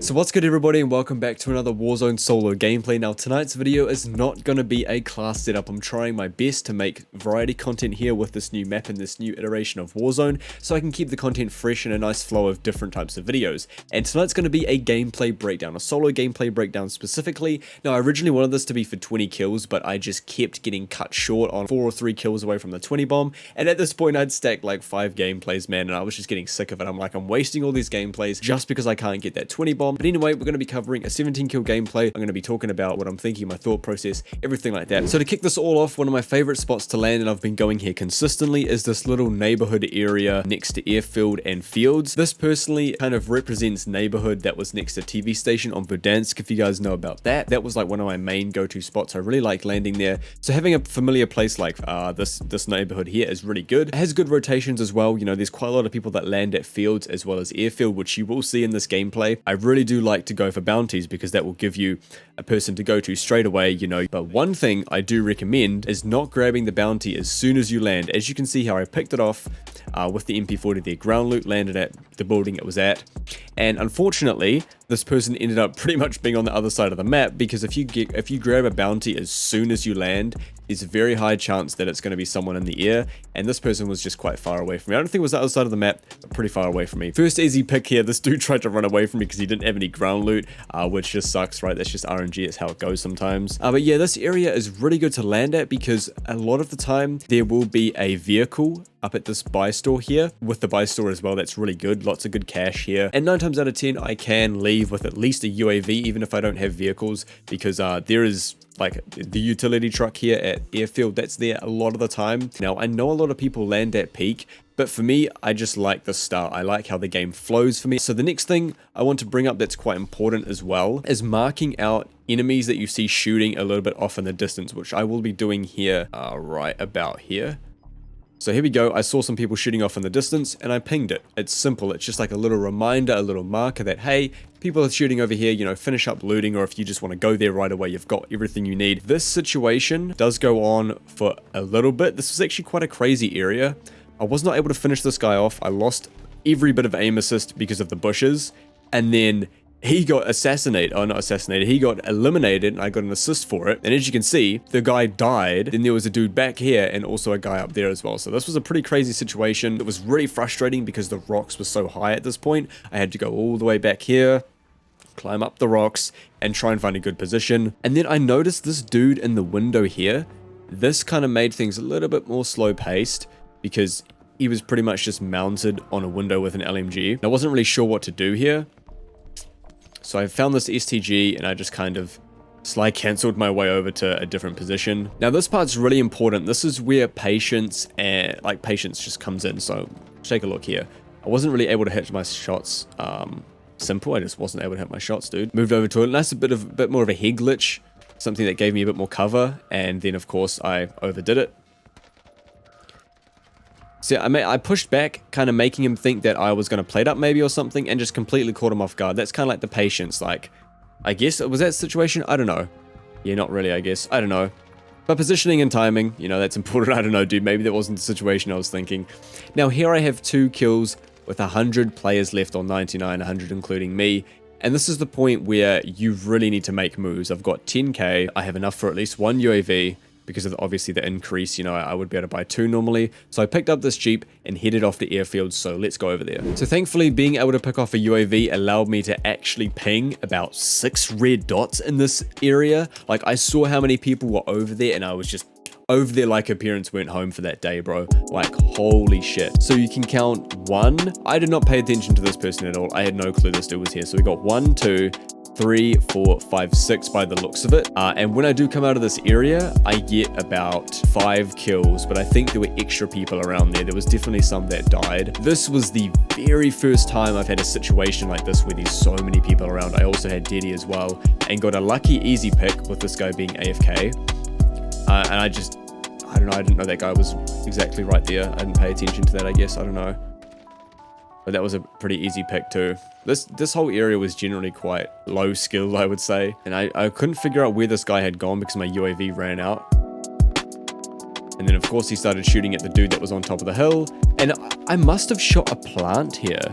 So what's good everybody, and welcome back to another Warzone solo gameplay. Now tonight's video is not going to be a class setup. I'm trying my best to make variety content here with this new map and this new iteration of Warzone, so I can keep the content fresh and a nice flow of different types of videos. And tonight's going to be a gameplay breakdown, a solo gameplay breakdown specifically. Now I originally wanted this to be for 20 kills, but I just kept getting cut short on 4 or 3 kills away from the 20 bomb. And at this point I'd stacked like 5 gameplays, man, and I was just getting sick of it. I'm like, I'm wasting all these gameplays just because I can't get that 20 bomb. But anyway, we're going to be covering a 17 kill gameplay. I'm going to be talking about what I'm thinking, my thought process, everything like that. So to kick this all off, one of my favorite spots to land, and I've been going here consistently, is this little neighborhood area next to airfield and fields. This personally kind of represents neighborhood that was next to TV station on Verdansk, if you guys know about that. That was like one of my main go-to spots. I really like landing there. So having a familiar place like this neighborhood here is really good. It has good rotations as well. You know, there's quite a lot of people that land at fields as well as airfield, which you will see in this gameplay. I really do like to go for bounties because that will give you a person to go to straight away, you know. But one thing I do recommend is not grabbing the bounty as soon as you land. As you can see how I picked it off with the MP40 there. Ground loot, landed at the building it was at, and unfortunately this person ended up pretty much being on the other side of the map, because if you grab a bounty as soon as you land, there's a very high chance that it's going to be someone in the air, and this person was just quite far away from me. I don't think it was the other side of the map, but pretty far away from me. First easy pick here, this dude tried to run away from me because he didn't have any ground loot, which just sucks, right? That's just RNG, it's how it goes sometimes. But yeah, this area is really good to land at because a lot of the time there will be a vehicle up at this buy store here. With the buy store as well, that's really good. Lots of good cash here. And 9 times out of 10, I can leave with at least a UAV, even if I don't have vehicles, because there is like the utility truck here at airfield that's there a lot of the time. Now, I know a lot of people land at peak, but for me, I just like the start. I like how the game flows for me. So the next thing I want to bring up that's quite important as well is marking out enemies that you see shooting a little bit off in the distance, which I will be doing here, right about here. So here we go. I saw some people shooting off in the distance and I pinged it. It's simple. It's just like a little reminder, a little marker that, hey, people are shooting over here, you know, finish up looting, or if you just want to go there right away, you've got everything you need. This situation does go on for a little bit. This was actually quite a crazy area. I was not able to finish this guy off. I lost every bit of aim assist because of the bushes, and then he got assassinated, oh not assassinated, he got eliminated and I got an assist for it. And as you can see, the guy died, then there was a dude back here and also a guy up there as well. So this was a pretty crazy situation. It was really frustrating because the rocks were so high at this point. I had to go all the way back here, climb up the rocks and try and find a good position. And then I noticed this dude in the window here. This kind of made things a little bit more slow paced because he was pretty much just mounted on a window with an LMG. I wasn't really sure what to do here. So I found this STG and I just kind of slide cancelled my way over to a different position. Now this part's really important. This is where patience just comes in. So take a look here. I wasn't really able to hit my shots. Simple. I just wasn't able to hit my shots, dude. Moved over to a nice bit more of a head glitch, something that gave me a bit more cover, and then of course I overdid it. So I pushed back, kind of making him think that I was going to plate up maybe or something, and just completely caught him off guard. That's kind of like the patience, like, I guess, was that situation? I don't know. Yeah, not really, I guess. I don't know. But positioning and timing, you know, that's important. I don't know, dude. Maybe that wasn't the situation I was thinking. Now, here I have 2 kills with 100 players left on 99, 100 including me. And this is the point where you really need to make moves. I've got 10k. I have enough for at least 1 UAV. Because of obviously the increase, you know, I would be able to buy 2 normally. So I picked up this Jeep and headed off the airfield, so let's go over there. So thankfully, being able to pick off a UAV allowed me to actually ping about 6 red dots in this area. Like, I saw how many people were over there, and I was just over there like her parents weren't home for that day, bro. Like, holy shit. So you can count 1. I did not pay attention to this person at all. I had no clue this dude was here. So we got 1, 2, 3, 4, 5, 6 by the looks of it. And when I do come out of this area, I get about 5 kills, but I think there were extra people around there. There was definitely some that died. This was the very first time I've had a situation like this where there's so many people around. I also had Deddy as well, and got a lucky easy pick with this guy being AFK. And I don't know, I didn't know that guy was exactly right there. I didn't pay attention to that, I guess, I don't know. But that was a pretty easy pick too. This whole area was generally quite low skill, I would say. And I couldn't figure out where this guy had gone because my UAV ran out. And then of course he started shooting at the dude that was on top of the hill. And I must have shot a plant here.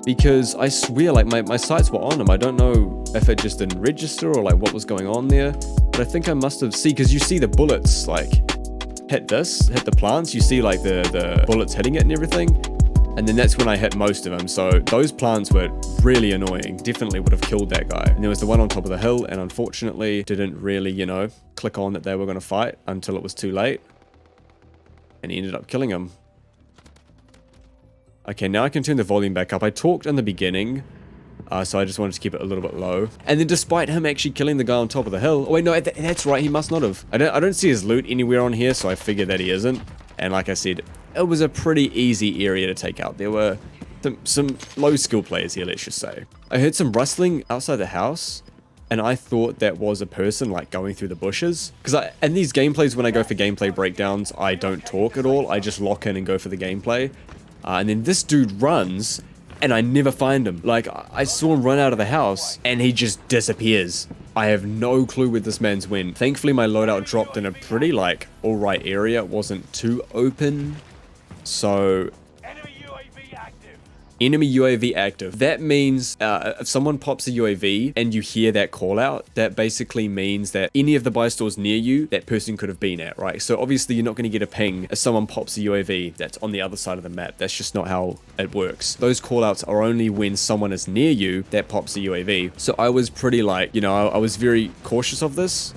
because I swear like my sights were on him. I don't know if it just didn't register or like what was going on there, but I think I must have because you see the bullets like hit the plants, you see like the bullets hitting it and everything, and then that's when I hit most of them. So those plants were really annoying, definitely would have killed that guy. And there was the one on top of the hill, and unfortunately didn't really, you know, click on that they were going to fight until it was too late, and he ended up killing him. Okay, now I can turn the volume back up. I talked in the beginning, so I just wanted to keep it a little bit low. And then despite him actually killing the guy on top of the hill... Oh wait, no, that's right, he must not have. I don't see his loot anywhere on here, so I figured that he isn't. And like I said, it was a pretty easy area to take out. There were some low skill players here, let's just say. I heard some rustling outside the house, and I thought that was a person like going through the bushes. Because in these gameplays, when I go for gameplay breakdowns, I don't talk at all. I just lock in and go for the gameplay. And then this dude runs, and I never find him. Like, I saw him run out of the house, and he just disappears. I have no clue where this man's went. Thankfully, my loadout dropped in a pretty, like, alright area. It wasn't too open. So... Enemy UAV active. That means if someone pops a UAV and you hear that call out, that basically means that any of the buy stores near you, that person could have been at, right? So obviously you're not going to get a ping if someone pops a UAV that's on the other side of the map. That's just not how it works. Those call outs are only when someone is near you that pops a UAV. So I was pretty like, you know, I was very cautious of this.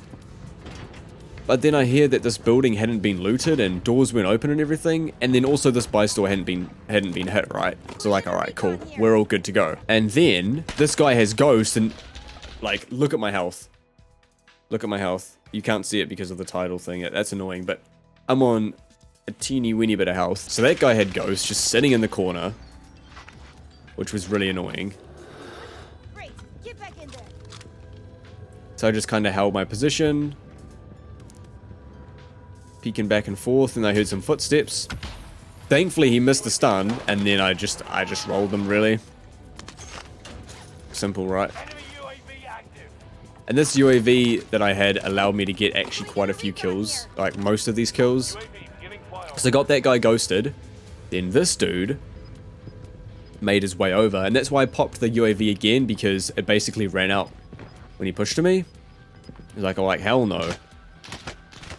But then I hear that this building hadn't been looted and doors weren't open and everything, and then also this buy store hadn't been hit, right? So like, alright, cool, we're all good to go. And then this guy has ghost, and like, look at my health. Look at my health. You can't see it because of the title thing. That's annoying, but I'm on a teeny weeny bit of health. So that guy had ghost just sitting in the corner, which was really annoying. Great. Get back in there. So I just kind of held my position, peeking back and forth, and I heard some footsteps. Thankfully he missed the stun, and then I just rolled them, really. Simple, right? And this UAV that I had allowed me to get actually quite a few kills, like most of these kills. So I got that guy ghosted, then this dude made his way over, and that's why I popped the UAV again, because it basically ran out when he pushed to me. He's like, oh, like, hell no.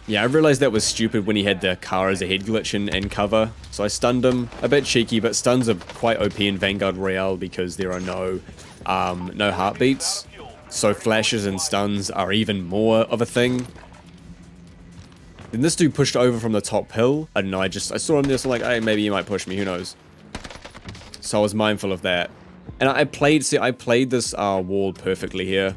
Yeah, I realized that was stupid when he had the car as a head glitch and cover. So I stunned him. A bit cheeky, but stuns are quite OP in Vanguard Royale because there are no heartbeats. So flashes and stuns are even more of a thing. Then this dude pushed over from the top hill. I don't know, I saw him there, so I'm like, hey, maybe he might push me, who knows. So I was mindful of that. And I played this wall perfectly here.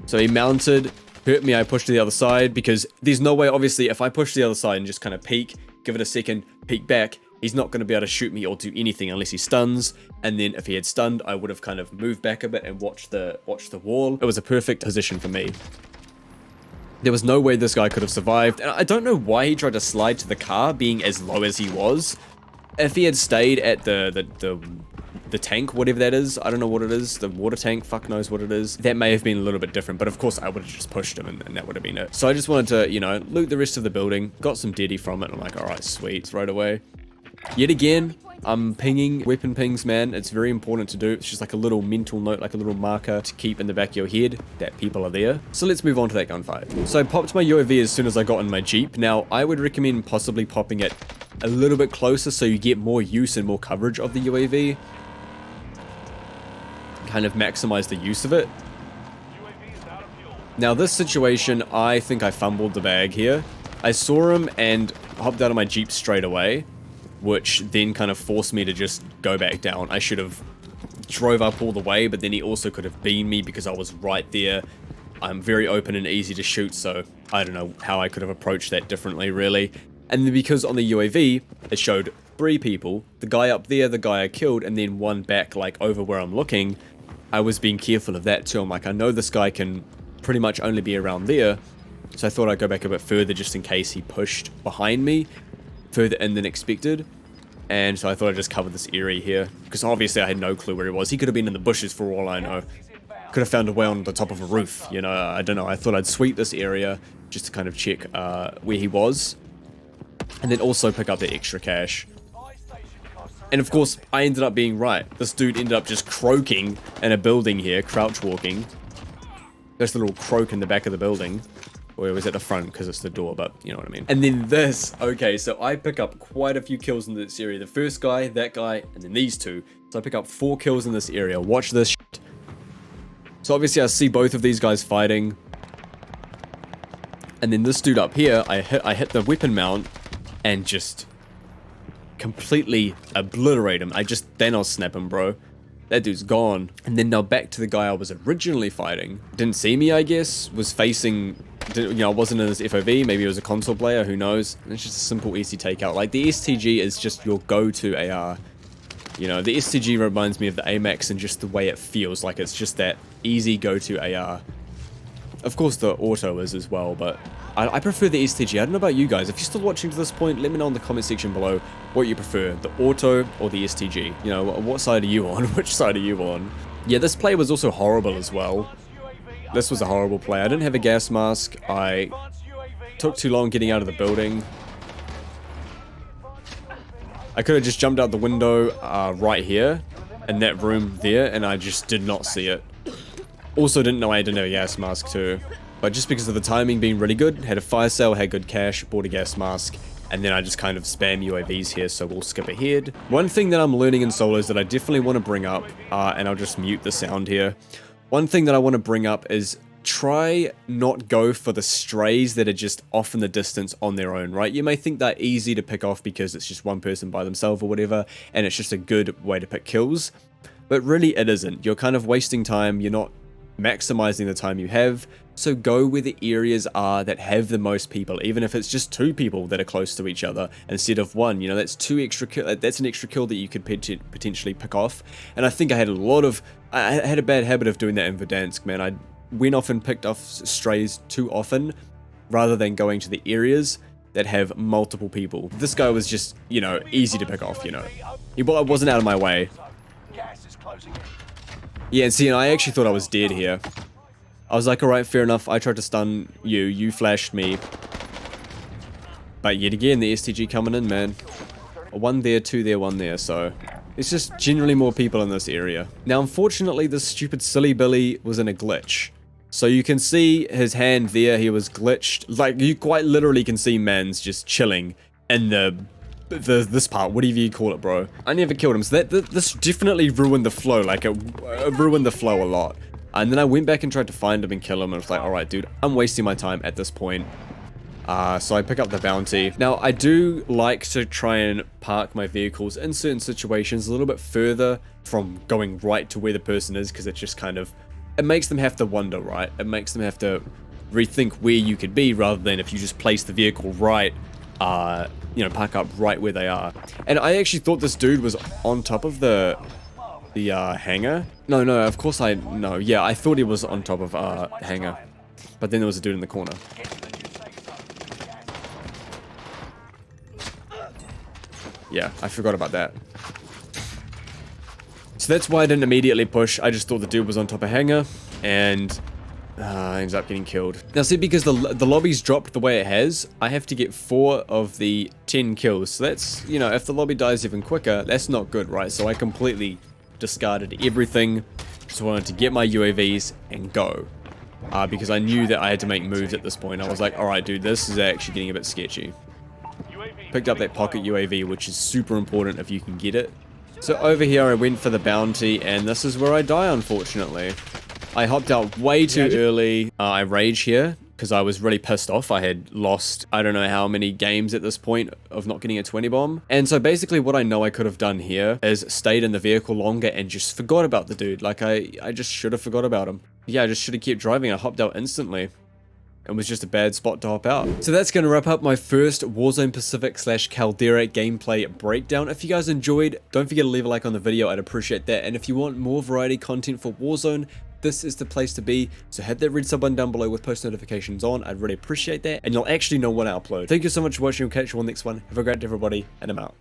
So he mounted, hurt me, I pushed to the other side, because there's no way, obviously, if I push to the other side and just kind of peek, give it a second, peek back, he's not going to be able to shoot me or do anything unless he stuns. And then if he had stunned, I would have kind of moved back a bit and watched the wall. It was a perfect position for me. There was no way this guy could have survived, and I don't know why he tried to slide to the car, being as low as he was. If he had stayed at the tank, whatever that is, I don't know what it is, the water tank, fuck knows what it is, that may have been a little bit different, but of course I would have just pushed him and that would have been it. So I just wanted to, you know, loot the rest of the building, got some deadie from it, and I'm like, alright, sweet, right away. Yet again, I'm pinging, weapon pings, man, it's very important to do. It's just like a little mental note, like a little marker to keep in the back of your head that people are there. So let's move on to that gunfight. So I popped my UAV as soon as I got in my Jeep. Now, I would recommend possibly popping it a little bit closer so you get more use and more coverage of the UAV. Kind of maximize the use of it. Now this situation, I think I fumbled the bag here. I saw him and hopped out of my Jeep straight away, which then kind of forced me to just go back down. I should have drove up all the way, but then he also could have beamed me because I was right there. I'm very open and easy to shoot, so I don't know how I could have approached that differently, really. And then because on the UAV, it showed 3 people, the guy up there, the guy I killed, and then one back, like, over where I'm looking, I was being careful of that too. I'm like, I know this guy can pretty much only be around there, so I thought I'd go back a bit further just in case he pushed behind me, further in than expected. And so I thought I'd just cover this area here, because obviously I had no clue where he was. He could have been in the bushes for all I know. Could have found a way on the top of a roof, you know, I don't know. I thought I'd sweep this area just to kind of check where he was, and then also pick up the extra cash. And of course, I ended up being right. This dude ended up just croaking in a building here, crouch walking. There's a little croak in the back of the building. Or it was at the front because it's the door, but you know what I mean. And then this, okay, so I pick up quite a few kills in this area. The first guy, that guy, and then these two. So I pick up 4 kills in this area. Watch this shit. So obviously I see both of these guys fighting. And then this dude up here, I hit the weapon mount and just completely obliterate him. I just Thanos snap him, bro. That dude's gone. And then now back to the guy I was originally fighting. Didn't see me, I guess. Was facing, you know, I wasn't in his FOV. Maybe it was a console player, who knows. And it's just a simple, easy takeout. Like, the STG is just your go-to AR. You know, the STG reminds me of the AMAX and just the way it feels. Like, it's just that easy go-to AR. Of course, the auto is as well, but I prefer the STG. I don't know about you guys. If you're still watching to this point, let me know in the comment section below what you prefer, the auto or the STG. You know, what side are you on? Which side are you on? Yeah, this play was also horrible as well. This was a horrible play. I didn't have a gas mask. I took too long getting out of the building. I could have just jumped out the window right here in that room there, and I just did not see it. Also didn't know I didn't have a gas mask too. But just because of the timing being really good, had a fire sale, had good cash, bought a gas mask, and then I just kind of spam UAVs here, so we'll skip ahead. One thing that I'm learning in solos that I definitely want to bring up, and I'll just mute the sound here. One thing that I want to bring up is try not go for the strays that are just off in the distance on their own, right? You may think they're easy to pick off because it's just one person by themselves or whatever, and it's just a good way to pick kills. But really it isn't. You're kind of wasting time, you're not maximizing the time you have. So go where the areas are that have the most people, even if it's just 2 people that are close to each other instead of 1. You know, that's 2 extra kill. That's an extra kill that you could potentially pick off. And I think I had a bad habit of doing that in Verdansk, man. I went off and picked off strays too often rather than going to the areas that have multiple people. This guy was just, you know, easy to pick off, you know. He wasn't out of my way. Yeah, and see, I actually thought I was dead here. I was like, alright, fair enough, I tried to stun you, you flashed me. But yet again, the STG coming in, man. 1 there, 2 there, 1 there, so... It's just generally more people in this area. Now, unfortunately, this stupid silly Billy was in a glitch. So you can see his hand there, he was glitched. Like, you quite literally can see Mans just chilling in this part, whatever you call it, bro. I never killed him, so this definitely ruined the flow. Like, it ruined the flow a lot. And then I went back and tried to find him and kill him, and I was like, alright dude, I'm wasting my time at this point. So I pick up the bounty. Now, I do like to try and park my vehicles in certain situations a little bit further from going right to where the person is, because it just kind of, it makes them have to wonder, right? It makes them have to rethink where you could be, rather than if you just place the vehicle right, you know, park up right where they are. And I actually thought this dude was on top of the hangar. No, of course yeah, I thought he was on top of hangar. But then there was a dude in the corner. Yeah, I forgot about that. So that's why I didn't immediately push. I just thought the dude was on top of hangar, and ends up getting killed. Now see, because the lobby's dropped the way it has, I have to get 4 of the 10 kills. So that's, you know, if the lobby dies even quicker, that's not good, right? So I completely discarded everything. Just wanted to get my UAVs and go. Because I knew that I had to make moves at this point. I was like, alright dude, this is actually getting a bit sketchy. Picked up that pocket UAV, which is super important if you can get it. So over here I went for the bounty, and this is where I die, unfortunately. I hopped out way too early. I rage here because I was really pissed off. I had lost I don't know how many games at this point of not getting a 20 bomb. And so basically what I know I could have done here is stayed in the vehicle longer and just forgot about the dude. Like I just should have forgot about him. Yeah, I just should have kept driving. I hopped out instantly. It was just a bad spot to hop out. So that's going to wrap up my first Warzone Pacific / Caldera gameplay breakdown. If you guys enjoyed, don't forget to leave a like on the video. I'd appreciate that. And if you want more variety content for Warzone, this is the place to be. So hit that red sub button down below with post notifications on. I'd really appreciate that. And you'll actually know when I upload. Thank you so much for watching. I'll catch you on the next one. Have a great day, everybody, and I'm out.